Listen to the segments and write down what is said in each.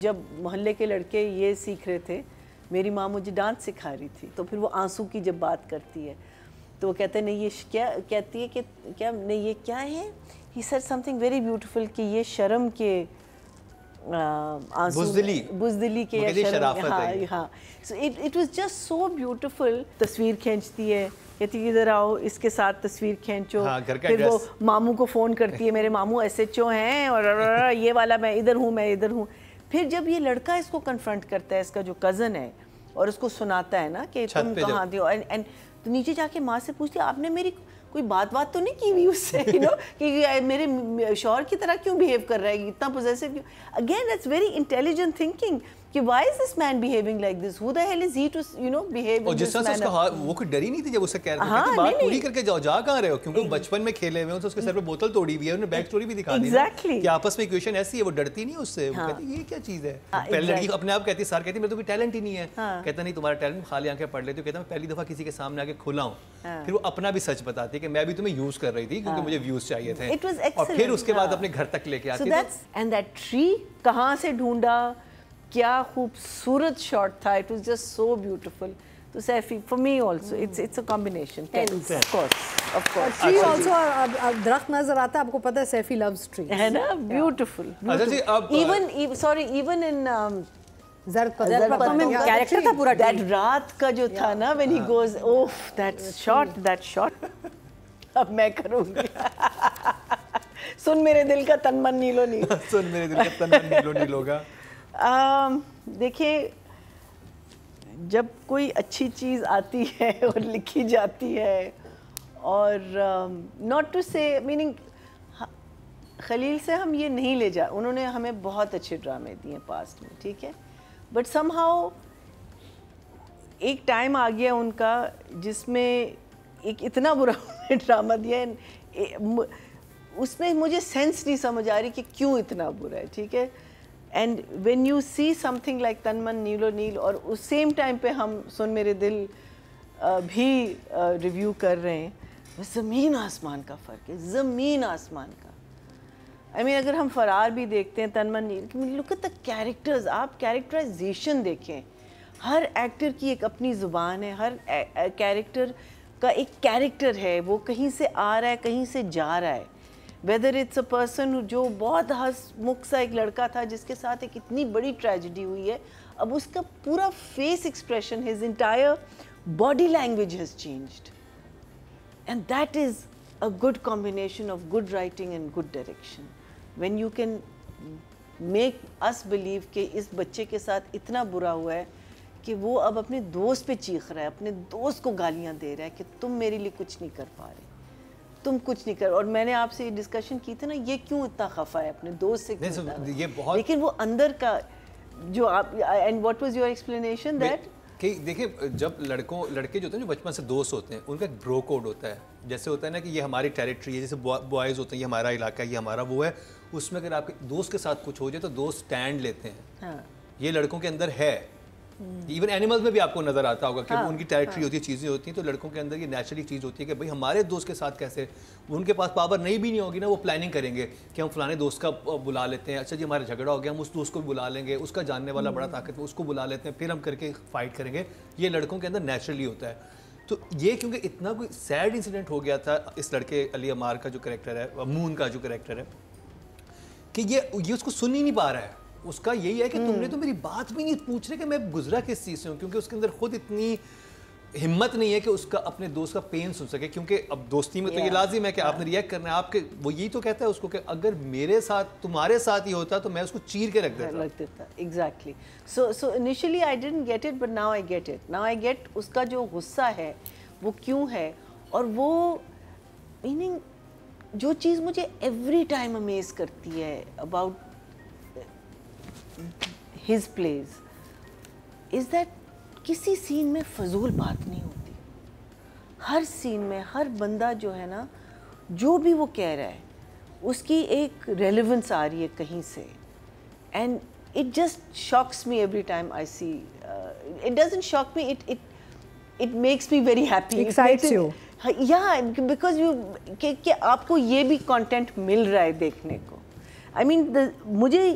جب محلے کے لڑکے یہ سیکھ رہے تھے میری ماں مجھے ڈانس سکھا رہی تھی تو پھر وہ آنسو کی جب بات کرتی ہے تو وہ کہتے ہیں نہیں یہ کیا کہتی ہے کہ کیا نہیں یہ کیا ہے he said something very beautiful کہ یہ شرم کے بزدلی کے یا شرم ہاں so it was just so beautiful. تصویر کھینچتی ہے کہتی ہے ادھر آؤ اس کے ساتھ تصویر کھینچو, پھر وہ ماموں کو فون کرتی ہے میرے ماموں ایس ایچ او ہیں اور یہ والا میں ادھر ہوں. پھر جب یہ لڑکا اس کو کنفرنٹ کرتا ہے اس کا جو کزن ہے اور اس کو سناتا ہے نا کہ تم کہاں تھے تو نیچے جا کے ماں سے پوچھتی آپ نے میری کوئی بات تو نہیں کی ہوئی اس سے کہ میرے شوہر کی طرح کیوں بیہیو کر رہا ہے اتنا پوزیسو کیوں. Again it's very intelligent thinking کہ why is this man behaving like this? Who the hell is he to behave in this manner? اور جس طرح وہ کوئی ڈری نہیں تھی جب اسے کہہ رہے تھے کہ بات پوری کر کے جاؤ, جا کہاں رہے ہو, کیونکہ بچپن میں کھیلے ہوئے ہیں, اس کے سر پہ بوتل توڑی ہوئی ہے, انہوں نے بیک سٹوری بھی دکھا دی کہ آپس میں ایکویشن ایسی ہے, وہ ڈرتی نہیں اس سے, وہ کہتی یہ کیا چیز ہے. پہلے لڑکی اپنے آپ کہتی سار کہتی میرے تو کوئی ٹیلنٹ ہی نہیں ہے, کہتا نہیں تمہارا ٹیلنٹ خالی آنکھیں پڑھ لیتی ہو, کہتا میں پہلی دفعہ کسی کے سامنے آ کے کھلا ہوں. پھر وہ اپنا بھی سچ بتاتی ہے کہ میں بھی تمہیں یوز کر رہی تھی کیونکہ مجھے ویوز چاہیے تھے, اور پھر اس کے بعد اپنے گھر تک لے کے آتی ہے. اینڈ دیٹ ٹری کہاں سے ڈھونڈا, کیا خوبصورت شاٹ تھا. It was just so beautiful. تو سیفی for me also it's a combination of course. Tree also درخت نظر آتا ہے, آپ کو پتہ ہے سیفی لوز ٹری ہے نا, بیوٹیفل. ایون ان زرپت میں کیریکٹر تھا پورا, دیٹ رات کا جو تھا نا when he goes of that shot اب میں کروں گی. سن میرے دل کا تن من نیلو نیل, سن میرے دل کا تن من نیلو نیل ہوگا. دیکھیے جب کوئی اچھی چیز آتی ہے اور لکھی جاتی ہے, اور ناٹ ٹو سے میننگ خلیل سے ہم یہ نہیں لے جا, انہوں نے ہمیں بہت اچھے ڈرامے دیے پاسٹ میں, ٹھیک ہے, بٹ سم ہاؤ ایک ٹائم آ گیا ان کا جس میں ایک اتنا برا ڈرامہ دیا اس میں مجھے سینس نہیں سمجھ آ رہی کہ کیوں اتنا برا ہے, ٹھیک ہے. And when you see something like تن من نیلو نیل, اور اس سیم ٹائم پہ ہم سن میرے دل بھی ریویو کر رہے ہیں, زمین آسمان کا فرق ہے, زمین آسمان کا. آئی مین اگر ہم فرار بھی دیکھتے ہیں, تن من نیل, لک ایٹ دا کیریکٹرز, آپ کیریکٹرائزیشن دیکھیں. ہر ایکٹر کی ایک اپنی زبان ہے, ہر کیریکٹر کا ایک کیریکٹر ہے, وہ کہیں سے آ رہا ہے کہیں سے جا رہا ہے. ویدر اٹس اے پرسن جو بہت ہنس مکھ سا ایک لڑکا تھا جس کے ساتھ ایک اتنی بڑی ٹریجڈی ہوئی ہے, اب اس کا پورا face expression, his entire body language has changed, and that is a good combination of good writing and good direction. When you can make us believe کہ اس بچے کے ساتھ اتنا برا ہوا ہے کہ وہ اب اپنے دوست پہ چیخ رہا ہے, اپنے دوست کو گالیاں دے رہا ہے کہ تم میرے لیے کچھ نہیں کر پا رہے, تم کچھ نہیں کر. اور میں نے آپ سے یہ ڈسکشن کی تھی نا, یہ کیوں اتنا خفا ہے اپنے دوست سے, لیکن وہ اندر کا جو آپ, and what was your explanation that کہ دیکھیں جب لڑکے جو ہوتے ہیں جو بچپن سے دوست ہوتے ہیں, ان کا ایک برو کوڈ ہوتا ہے, جیسے ہوتا ہے نا کہ یہ ہماری ٹیریٹری ہے, جیسے بوائز ہوتے ہیں یہ ہمارا علاقہ ہے, یہ ہمارا وہ ہے. اس میں اگر آپ کے دوست کے ساتھ کچھ ہو جائے تو دوست سٹینڈ لیتے ہیں. یہ لڑکوں کے اندر ہے, ایون اینیملز میں بھی آپ کو نظر آتا ہوگا کہ ان کی ٹیریٹری ہوتی ہے, چیزیں ہوتی ہیں, تو لڑکوں کے اندر یہ نیچرلی چیز ہوتی ہے کہ بھائی ہمارے دوست کے ساتھ کیسے, ان کے پاس پاور نہیں بھی نہیں ہوگی نا, وہ پلاننگ کریں گے کہ ہم فلانے دوست کا بلا لیتے ہیں, اچھا جی ہمارا جھگڑا ہو گیا ہم اس دوست کو بھی بلا لیں گے, اس کا جاننے والا بڑا طاقت اس کو بلا لیتے ہیں, پھر ہم کر کے فائٹ کریں گے. یہ لڑکوں کے اندر نیچرلی ہوتا ہے. تو یہ کیونکہ اتنا کوئی سیڈ انسیڈنٹ ہو گیا تھا اس لڑکے علی عمار کا جو کریکٹر ہے, مون کا جو کریکٹر ہے, کہ یہ اس کو سن ہی نہیں پا رہا ہے. اس کا یہی ہے کہ تم نے تو میری بات بھی نہیں پوچھ رہے کہ میں گزرا کس چیز سے ہوں, کیونکہ اس کے اندر خود اتنی ہمت نہیں ہے کہ اس کا اپنے دوست کا پین سن سکے, کیونکہ اب دوستی میں تو یہ لازم ہے کہ آپ نے ریئیکٹ کرنا ہے. آپ کے وہ یہی تو کہتا ہے اس کو کہ اگر میرے ساتھ تمہارے ساتھ ہی ہوتا تو میں اس کو چیر کے رکھ دیتا. Exactly. So initially I didn't get it, but now I get it. Now I get اس کا جو غصہ ہے وہ کیوں ہے, اور وہ میننگ جو چیز مجھے ایوری ٹائم امیز کرتی ہے about his plays is that کسی سین میں فضول بات نہیں ہوتی. ہر سین میں ہر بندہ جو ہے نا, جو بھی وہ کہہ رہا ہے اس کی ایک ریلیونس آ رہی ہے کہیں سے, and it just shocks me every time I see. It doesn't shock me, it makes me very happy. Excites you. Yeah, because کہ آپ کو یہ بھی content مل رہا ہے دیکھنے کو. I mean مجھے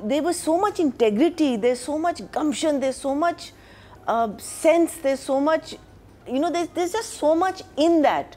there was so much integrity, there's so much gumption, there's so much sense, there's so much, you know, there's just so much in that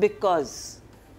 because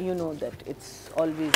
you know that it's always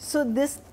So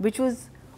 which was,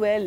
well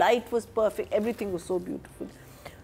light was perfect, everything was so beautiful.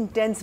intense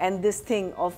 And this thing of,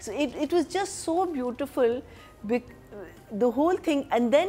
So it was just so beautiful, the whole thing. And then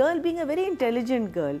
girl being a very intelligent girl,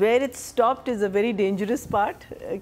where it stopped is a very dangerous part,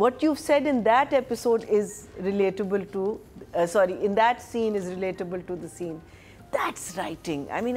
what you've said in that episode is relatable to in that scene is relatable to the scene. That's writing. I mean,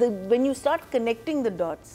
the when you start connecting the dots.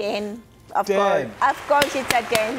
10 of course it's a 10.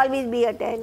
always be a 10.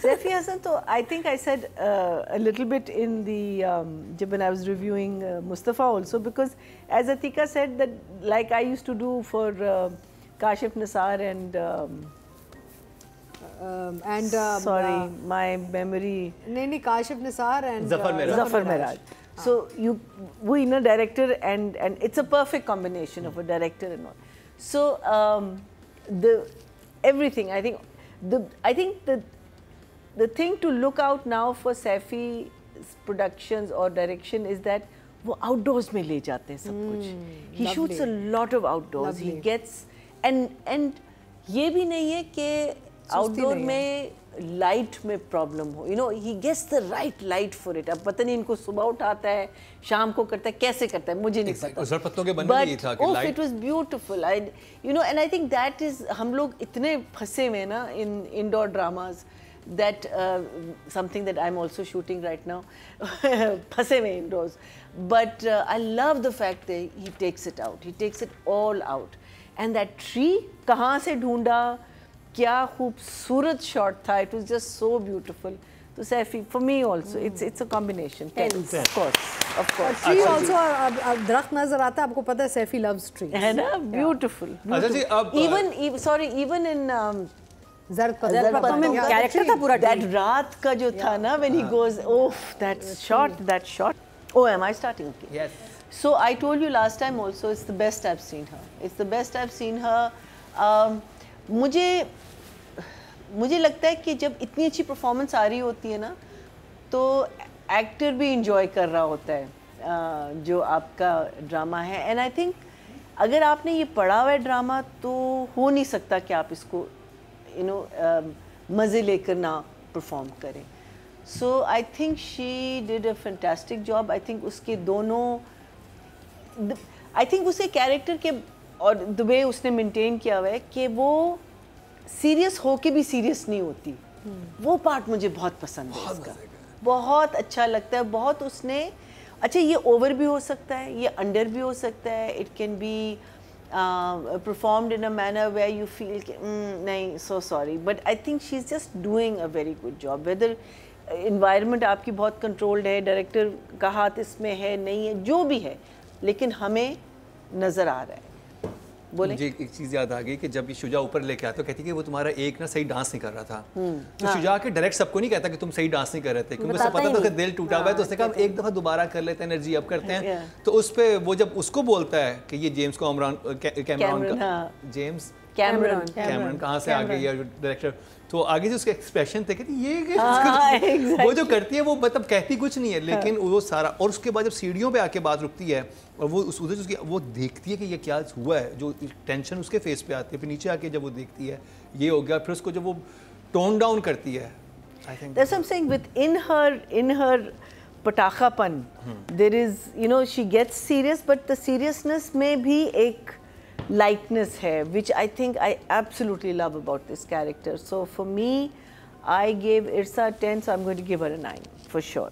Saifi Hassan, so I think I said a little bit in the when I was reviewing Mustafa also, because as Atika said that like I used to do for Kashif Nisar and and sorry, my memory. نہیں کاشف نثار and Zafar Miraj. So we know director and it's a perfect combination of a director and all. So everything, I think the thing to look out now for Saifi's productions or direction is that وہ outdoors میں لے جاتے ہیں سب کچھ. He shoots a lot of outdoors. He gets and یہ بھی نہیں ہے کہ outdoor میں لائٹ میں problem who. He gets the right light for it. اب پتہ نہیں ان کو صبح اٹھاتا ہے شام کو کرتا ہے کیسے کرتا ہے مجھے نہیں پتا. زرپتوں کے بننے میں یہ تھا کہ it was beautiful. And I think that is ہم لوگ اتنے پھنسے ہوئے نا in indoor dramas that something that I'm also shooting right now. پھنسے ہوئے indoors. But I love the fact that he takes it out. He takes it all out. And that tree کہاں سے ڈھونڈا کیا خوبصورت شاٹ تھا. It was just so beautiful. So Saifi, for me also, it's a combination. Of course. Tree also درخت نظر آتا ہے آپ کو پتہ ہے سیفی loves trees. ہے نا beautiful. Even in زرد پتوں میں character تھا پورا. That رات کا جو تھا نا when he goes, oh that shot. Oh, am I starting? Okay. Yes. So I told you last time also, it's the best I've seen her. It's the best I've seen her. مجھے لگتا ہے کہ جب اتنی اچھی performance آ رہی ہوتی ہے نا تو ایکٹر بھی انجوائے کر رہا ہوتا ہے جو آپ کا ڈرامہ ہے. اینڈ آئی تھنک اگر آپ نے یہ پڑھا ہوا ہے ڈرامہ تو ہو نہیں سکتا کہ آپ اس کو مزے لے کر نہ پرفارم کریں. So I think she did a fantastic job. I think اس کے دونوں اس کے کیریکٹر کے اور the way اس نے مینٹین کیا ہوا ہے کہ وہ سیریس ہو کے بھی سیریس نہیں ہوتی. وہ پارٹ مجھے بہت پسند ہے اس کا. بہت اچھا لگتا ہے. بہت اس نے اچھا یہ اوور بھی ہو سکتا ہے یہ انڈر بھی ہو سکتا ہے. It can be performed in a manner where you feel کہ نہیں so sorry, but I think she's just doing a very good job. Whether environment آپ کی بہت کنٹرولڈ ہے, ڈائریکٹر کا ہاتھ اس میں ہے نہیں ہے, جو بھی ہے, لیکن ہمیں نظر آ رہا ہے. بولیں. مجھے ایک چیز یاد آ گئی کہ جب یہ شجاع اوپر لے کے آتا تو کہتی کہ وہ تمہارا ایک نا صحیح ڈانس نہیں کر رہا تھا. تو شجاع کے ڈائریکٹ سب کو نہیں کہتا کہ تم صحیح ڈانس نہیں کر رہے تھے, کیونکہ اسے پتا تھا کہ دل ٹوٹا ہوا ہے. تو اس نے کہا ایک دفعہ دوبارہ کر لیتے ہیں, انرجی اب کرتے ہیں. تو اس پہ وہ جب اس کو بولتا ہے کہ یہ جیمس کو کیمرون کا جیمس کیمرون کہاں سے آ گئی ہے ڈائریکٹر, تو آگے سے اس کے ایکسپریشن تھے کہ یہ وہ جو کرتی ہے وہ مطلب کہتی کچھ نہیں ہے, لیکن وہ سارا. اور اس کے بعد جب سیڑھیوں پہ آ کے بات رکتی ہے اور وہ ادھر وہ دیکھتی ہے کہ یہ کیا ہوا ہے, جو ٹینشن اس کے فیس پہ آتی ہے, پھر نیچے آ کے جب وہ دیکھتی ہے یہ ہو گیا, پھر اس کو جب وہ ٹون ڈاؤن کرتی ہے. That's what I'm saying. In her پٹاخا pin, there is, she gets serious, but the seriousness میں بھی ایک lightness ہے, which I think I absolutely love about this character. So for me, I gave Irsa 10, so I'm going to give her a 9 for sure.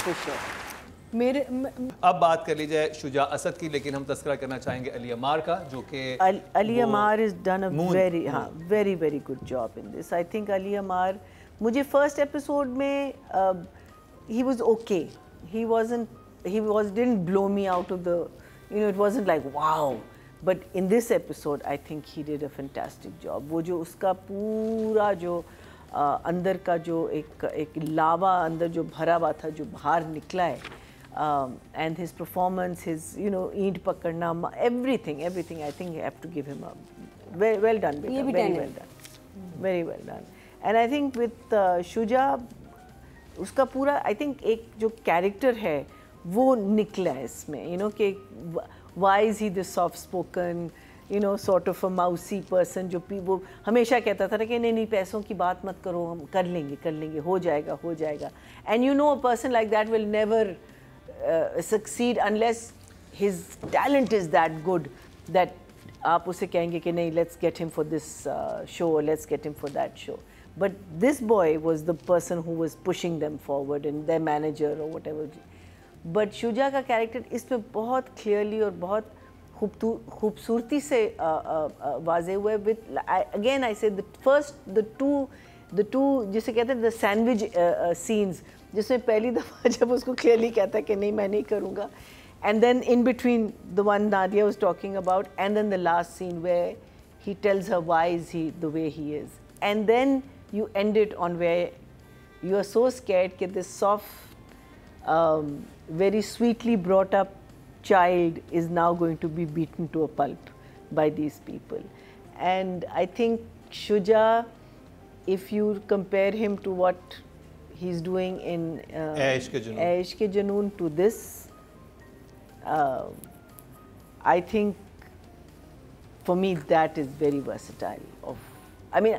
For sure. اب بات کر لی جائے شجاع اسد کی, لیکن ہم تذکرہ کرنا چاہیں گے علی عمار کا, جو کہ علی Ammar has done a very good job in this. I think علی عمار, مجھے فرسٹ ایپیسوڈ میں he was okay. He didn't blow me out of the, it wasn't like wow. But in this episode, I think he did a fantastic job. وہ جو اس کا پورا جو اندر کا جو ایک لاوا اندر جو بھرا ہوا تھا جو باہر نکلا ہے, and his performance, his اینٹ پکڑنا, everything I think I have to give him a well done, very well done. And I think with شجاع اس کا پورا I think ایک جو کیریکٹر ہے وہ نکلا ہے اس میں, کہ why is he this soft spoken, sort of a mousy person, جو وہ ہمیشہ کہتا تھا کہ نہیں پیسوں کی بات مت کرو, ہم کر لیں گے, ہو جائے گا. And a person like that will never succeed unless his talent is that good that آپ اسے کہیں گے کہ نہیں let's get him for this show, let's get him for that show. But this boy was the person who was pushing them forward, and their manager or whatever. But شجاع کا character اس میں بہت clearly اور بہت خوبصورتی سے واضح ہوا ہے. with again I say the two جسے کہتے ہیں the sandwich scenes, جس میں پہلی دفعہ جب اس کو کلیئرلی کہتا ہے کہ نہیں میں نہیں کروں گا, and then in between the one Nadia was talking about, and then the last scene where he tells her why is he the way he is. And then you end it on where you are so scared that this soft, very sweetly brought up child is now going to be beaten to a pulp by these people. And I think Shuja, if you compare him to what he's doing in Aish Ke Junoon to this, I think for me that is very versatile. I mean,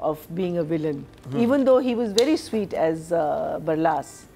of being a villain, even though he was very sweet as Barlas.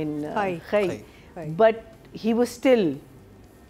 In Khai. But he was still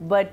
But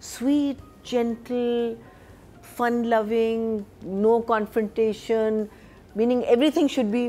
sweet, gentle, fun-loving, no confrontation, meaning everything should be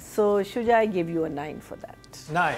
So Shuja, I give you a 9 for that. 9.